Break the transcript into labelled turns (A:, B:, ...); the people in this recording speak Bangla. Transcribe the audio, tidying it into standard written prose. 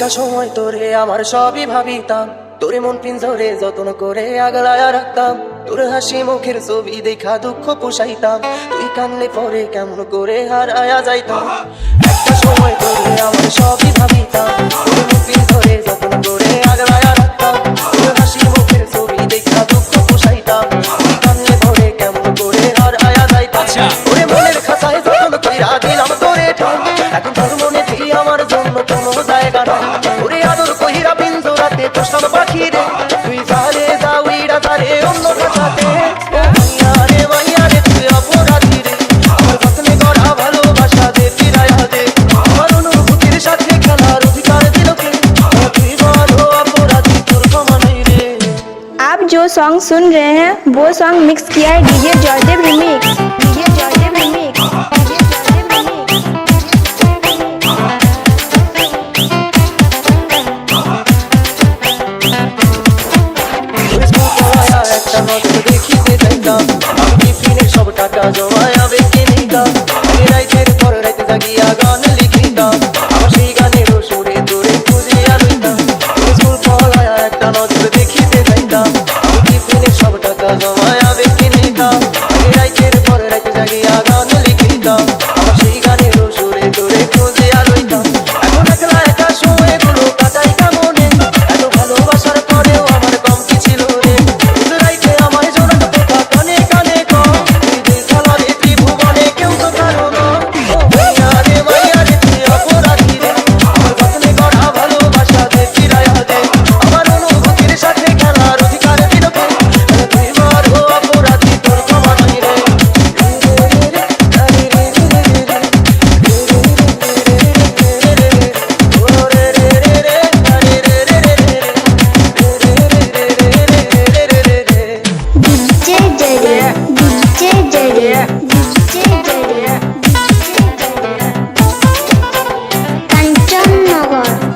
A: একটা সময় তোরে আমার সবই ভাবিতাম, তোরে মন পিঞ্জরে যত্ন করে আগলায়া রাখতাম, তোর হাসি মুখের ছবি দেখা দুঃখ পোষাইতাম, তুই কানলে পরে কেমন করে হারায়া যাইতাম। একটা সময় তোরে আমার সবই ভাবিতাম, তোর মন পিঞ্জরে যত্ন করে আগলায়া রাখতাম, তোর হাসি মুখের ছবি দেখা দুঃখ পোষাইতাম, তুই কানলে পরে কেমন করে হারায়া যাইতাম। ওরে মনের খাঁচায় যত্ন কইরা দিলাম তোরে ঠাই, এখন তোর মনে কি আমার জন্য কোনো জায়গা নাই। ওরে আদর কইরা পিঞ্জরাতে পোষলাম পাখি রে, তুই যারে যা উইড়া তারে অন্য ভাষাতে। ও মাইয়া রে তুই অপরাধী রে, আমার যত্নে গড়া ভালোবাসা দে ফিরাইয়া দে, আমার অনুভূতির সাথে খেলার অধিকার দিল কে, তুই বড় অপরাধী তোর ক্ষমা নাই রে।
B: आप जो सॉन्ग सुन रहे हैं वो सॉन्ग मिक्स किया है DJ Joydev remix. DJ Joydev remix.
A: একটা নজর দেখিতে চাইতাম, আমি টিফিনের সব টাকা জমায়া বেঁকে নিতাম, রাইতের পর রাইতে জাগিয়া গান লিখিতাম, আমার সেই গানের সুরে তোরে খুঁজিয়া লইতাম। স্কুল পড়ায়া একটা নজর দেখিতে চাইতাম, আমি টিফিনের সব টাকা জমায়া বেঁকে নিতাম, রাইতের পর রাইতে জাগিয়া গান লিখিতাম, আমার সেই গানের সুরে তোরে খুঁজিয়া লইতাম। এখন একলা একা সময়গুলো কাটাই কেমনে, এত ভালোবাসার পরেও আমার কম কি ছিল রে। রাইতে আমায় জোড়ানো কথা কানে কানে কম, তুই যে খেলারে ত্রিভুবনে কেউ তো কারো না। ও মাইয়া রে তুই অপরাধী রে, আমার যত্নে গড়া ভালোবাসা দে ফিরাইয়া দে, আমার অনুভূতির সাথে খেলার অধিকার দিল কে, তুই বড় অপরাধী তোর ক্ষমা নাই রে।
B: डीजे जॉयदेव डीजे जॉयदेव डीजे जॉयदेव कंचन नगर।